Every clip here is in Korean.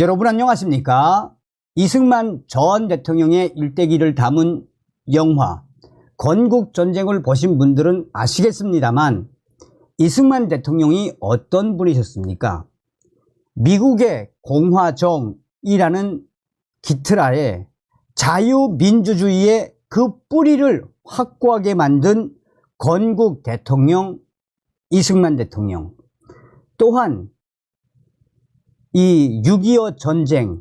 여러분 안녕하십니까? 이승만 전 대통령의 일대기를 담은 영화 건국전쟁을 보신 분들은 아시겠습니다만 이승만 대통령이 어떤 분이셨습니까? 미국의 공화정이라는 기틀하에 자유민주주의의 그 뿌리를 확고하게 만든 건국 대통령 이승만 대통령, 또한 이 6.25 전쟁,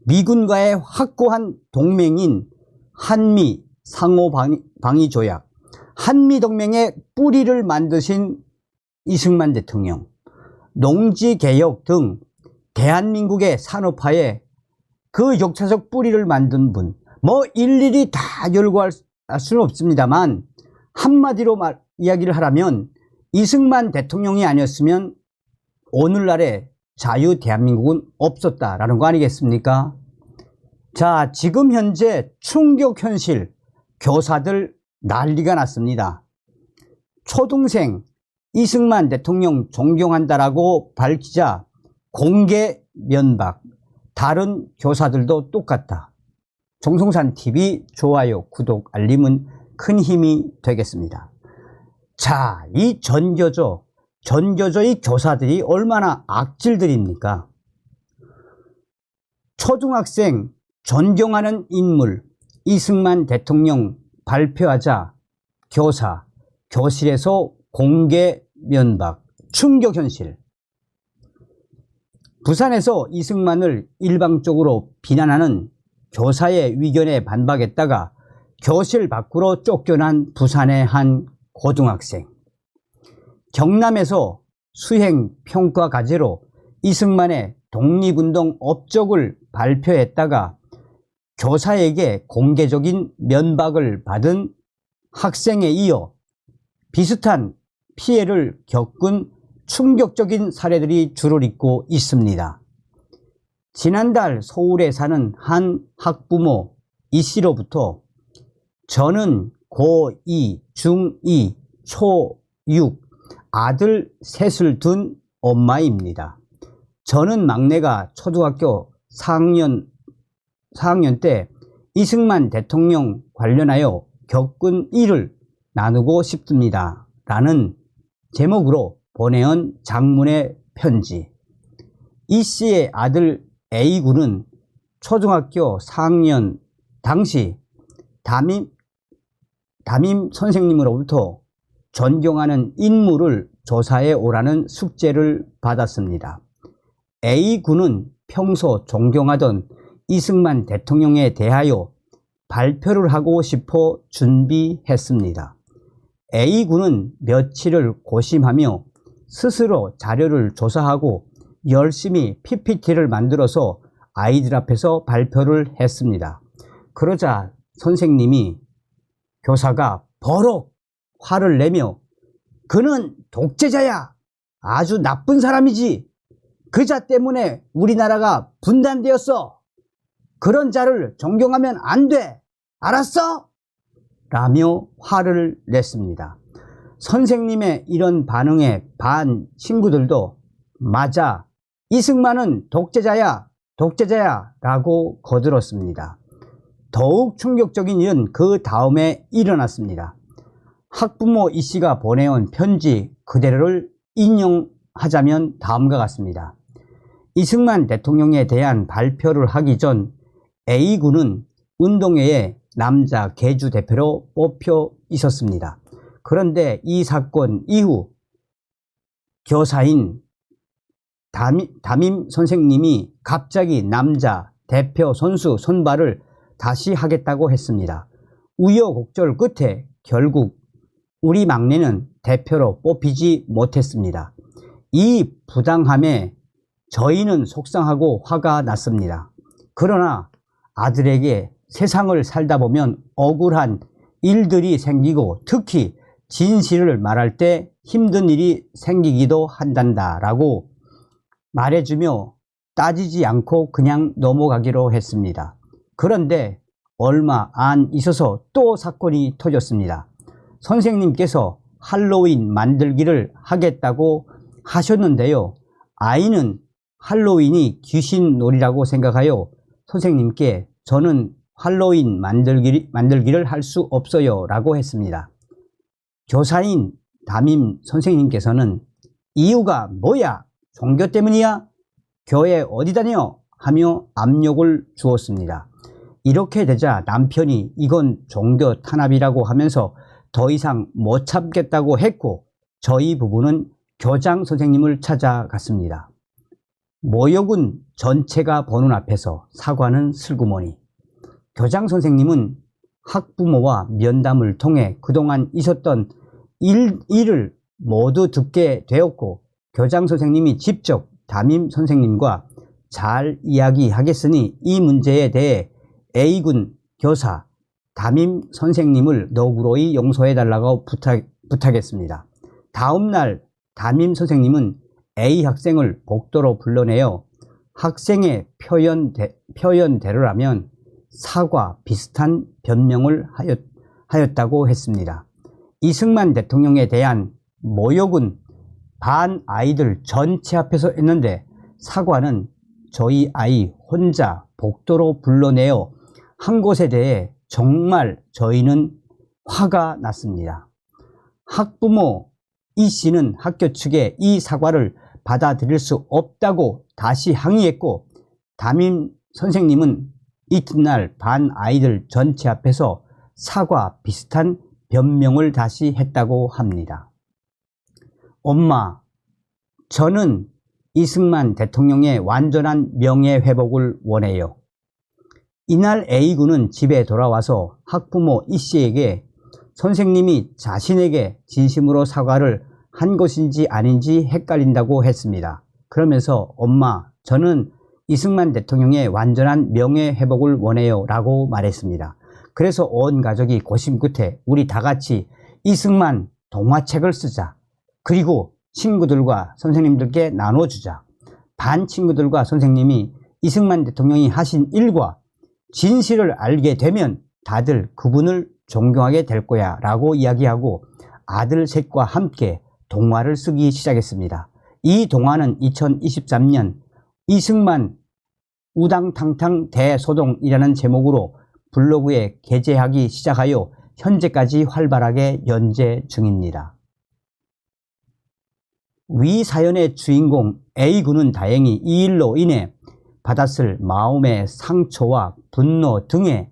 미군과의 확고한 동맹인 한미 상호방위조약, 한미동맹의 뿌리를 만드신 이승만 대통령, 농지개혁 등 대한민국의 산업화에 그 역사적 뿌리를 만든 분, 뭐 일일이 다 열거할 수는 없습니다만 한마디로 이야기를 하라면 이승만 대통령이 아니었으면 오늘날의 자유 대한민국은 없었다라는 거 아니겠습니까? 자, 지금 현재 충격 현실, 교사들 난리가 났습니다. 초등생 이승만 대통령 존경한다라고 밝히자 공개 면박, 다른 교사들도 똑같다. 정성산TV 좋아요, 구독, 알림은 큰 힘이 되겠습니다. 자, 이 전교조의 교사들이 얼마나 악질들입니까? 초등학생 존경하는 인물 이승만 대통령 발표하자 교사, 교실에서 공개 면박, 충격 현실. 부산에서 이승만을 일방적으로 비난하는 교사의 의견에 반박했다가 교실 밖으로 쫓겨난 부산의 한 고등학생. 경남에서 수행평가 과제로 이승만의 독립운동 업적을 발표했다가 교사에게 공개적인 면박을 받은 학생에 이어 비슷한 피해를 겪은 충격적인 사례들이 줄을 잇고 있습니다. 지난달 서울에 사는 한 학부모 이 씨로부터 저는 고2, 중2, 초6 아들 셋을 둔 엄마입니다. 저는 막내가 초등학교 4학년 때 이승만 대통령 관련하여 겪은 일을 나누고 싶습니다. 라는 제목으로 보내온 장문의 편지. 이 씨의 아들 A군은 초등학교 4학년 당시 담임 선생님으로부터 존경하는 인물을 조사해 오라는 숙제를 받았습니다. A군은 평소 존경하던 이승만 대통령에 대하여 발표를 하고 싶어 준비했습니다. A군은 며칠을 고심하며 스스로 자료를 조사하고 열심히 PPT를 만들어서 아이들 앞에서 발표를 했습니다. 그러자 교사가 버럭 화를 내며 그는 독재자야, 아주 나쁜 사람이지, 그 자 때문에 우리나라가 분단되었어, 그런 자를 존경하면 안 돼, 알았어? 라며 화를 냈습니다. 선생님의 이런 반응에 반 친구들도 맞아, 이승만은 독재자야 라고 거들었습니다. 더욱 충격적인 일은 그 다음에 일어났습니다. 학부모 이 씨가 보내온 편지 그대로를 인용하자면 다음과 같습니다. 이승만 대통령에 대한 발표를 하기 전 A군은 운동회에 남자 개주 대표로 뽑혀 있었습니다. 그런데 이 사건 이후 교사인 담임 선생님이 갑자기 남자 대표 선수 선발을 다시 하겠다고 했습니다. 우여곡절 끝에 결국 우리 막내는 대표로 뽑히지 못했습니다. 이 부당함에 저희는 속상하고 화가 났습니다. 그러나 아들에게 세상을 살다 보면 억울한 일들이 생기고 특히 진실을 말할 때 힘든 일이 생기기도 한단다라고 말해주며 따지지 않고 그냥 넘어가기로 했습니다. 그런데 얼마 안 있어서 또 사건이 터졌습니다. 선생님께서 할로윈 만들기를 하겠다고 하셨는데요. 아이는 할로윈이 귀신놀이라고 생각하여 선생님께 저는 할로윈 만들기를 할 수 없어요 라고 했습니다. 교사인 담임 선생님께서는 이유가 뭐야? 종교 때문이야? 교회 어디 다녀? 하며 압력을 주었습니다. 이렇게 되자 남편이 이건 종교 탄압이라고 하면서 더 이상 못 참겠다고 했고 저희 부부는 교장 선생님을 찾아갔습니다. 모욕은 전체가 보는 앞에서 사과는 슬그머니. 교장 선생님은 학부모와 면담을 통해 그동안 있었던 일을 모두 듣게 되었고 교장 선생님이 직접 담임 선생님과 잘 이야기하겠으니 이 문제에 대해 A군 교사, 담임 선생님을 너그러이 용서해달라고 부탁했습니다. 다음날 담임 선생님은 A 학생을 복도로 불러내어 학생의 표현대로라면 사과 비슷한 변명을 하였다고 했습니다. 이승만 대통령에 대한 모욕은 반 아이들 전체 앞에서 했는데 사과는 저희 아이 혼자 복도로 불러내어 한 것에 대해 정말 저희는 화가 났습니다. 학부모 이 씨는 학교 측에 이 사과를 받아들일 수 없다고 다시 항의했고 담임 선생님은 이튿날 반 아이들 전체 앞에서 사과 비슷한 변명을 다시 했다고 합니다. 엄마, 저는 이승만 대통령의 완전한 명예회복을 원해요. 이날 A군은 집에 돌아와서 학부모 이 씨에게 선생님이 자신에게 진심으로 사과를 한 것인지 아닌지 헷갈린다고 했습니다. 그러면서 엄마, 저는 이승만 대통령의 완전한 명예회복을 원해요 라고 말했습니다. 그래서 온 가족이 고심 끝에 우리 다 같이 이승만 동화책을 쓰자. 그리고 친구들과 선생님들께 나눠주자. 반 친구들과 선생님이 이승만 대통령이 하신 일과 진실을 알게 되면 다들 그분을 존경하게 될 거야 라고 이야기하고 아들 셋과 함께 동화를 쓰기 시작했습니다. 이 동화는 2023년 이승만 우당탕탕 대소동이라는 제목으로 블로그에 게재하기 시작하여 현재까지 활발하게 연재 중입니다. 위 사연의 주인공 A군은 다행히 이 일로 인해 받았을 마음의 상처와 분노 등의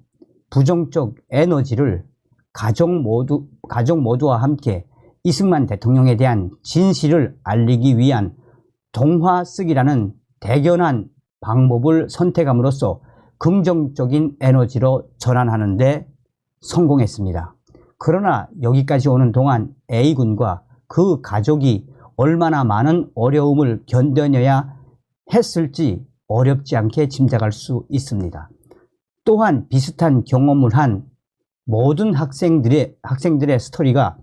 부정적 에너지를 가족 모두와 함께 이승만 대통령에 대한 진실을 알리기 위한 동화 쓰기라는 대견한 방법을 선택함으로써 긍정적인 에너지로 전환하는 데 성공했습니다. 그러나 여기까지 오는 동안 A군과 그 가족이 얼마나 많은 어려움을 견뎌내야 했을지 어렵지 않게 짐작할 수 있습니다. 또한 비슷한 경험을 한 모든 학생들의 스토리가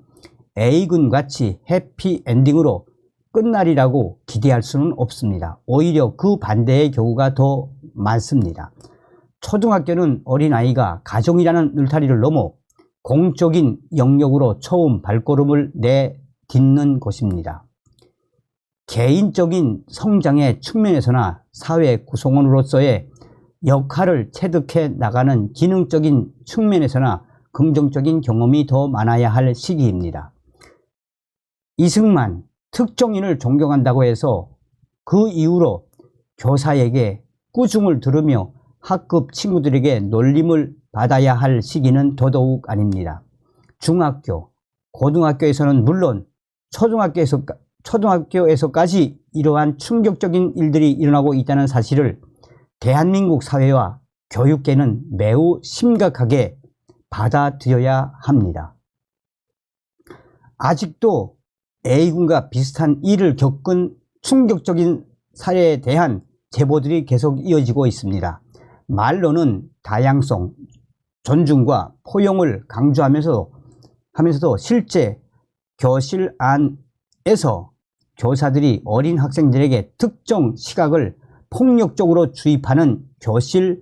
A군 같이 해피엔딩으로 끝날이라고 기대할 수는 없습니다. 오히려 그 반대의 경우가 더 많습니다. 초등학교는 어린아이가 가정이라는 울타리를 넘어 공적인 영역으로 처음 발걸음을 내딛는 곳입니다. 개인적인 성장의 측면에서나 사회 구성원으로서의 역할을 체득해 나가는 기능적인 측면에서나 긍정적인 경험이 더 많아야 할 시기입니다. 이승만, 특정인을 존경한다고 해서 그 이후로 교사에게 꾸중을 들으며 학급 친구들에게 놀림을 받아야 할 시기는 더더욱 아닙니다. 중학교, 고등학교에서는 물론 초등학교에서까지 이러한 충격적인 일들이 일어나고 있다는 사실을 대한민국 사회와 교육계는 매우 심각하게 받아들여야 합니다. 아직도 A군과 비슷한 일을 겪은 충격적인 사례에 대한 제보들이 계속 이어지고 있습니다. 말로는 다양성, 존중과 포용을 강조하면서도 실제 교실 안에서 교사들이 어린 학생들에게 특정 시각을 폭력적으로 주입하는 교실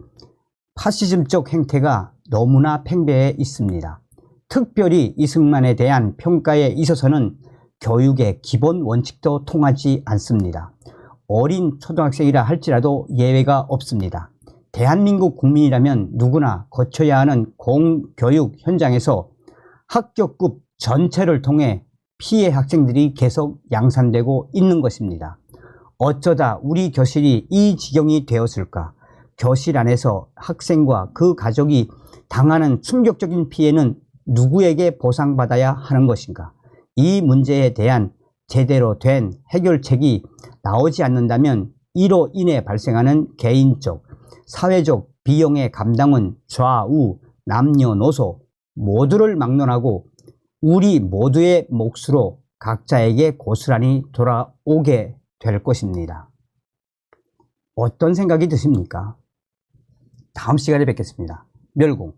파시즘적 행태가 너무나 팽배해 있습니다. 특별히 이승만에 대한 평가에 있어서는 교육의 기본 원칙도 통하지 않습니다. 어린 초등학생이라 할지라도 예외가 없습니다. 대한민국 국민이라면 누구나 거쳐야 하는 공교육 현장에서 학교급 전체를 통해 피해 학생들이 계속 양산되고 있는 것입니다. 어쩌다 우리 교실이 이 지경이 되었을까? 교실 안에서 학생과 그 가족이 당하는 충격적인 피해는 누구에게 보상받아야 하는 것인가? 이 문제에 대한 제대로 된 해결책이 나오지 않는다면 이로 인해 발생하는 개인적, 사회적 비용의 감당은 좌우, 남녀노소 모두를 막론하고 우리 모두의 몫으로 각자에게 고스란히 돌아오게 될 것입니다. 어떤 생각이 드십니까? 다음 시간에 뵙겠습니다. 멸공.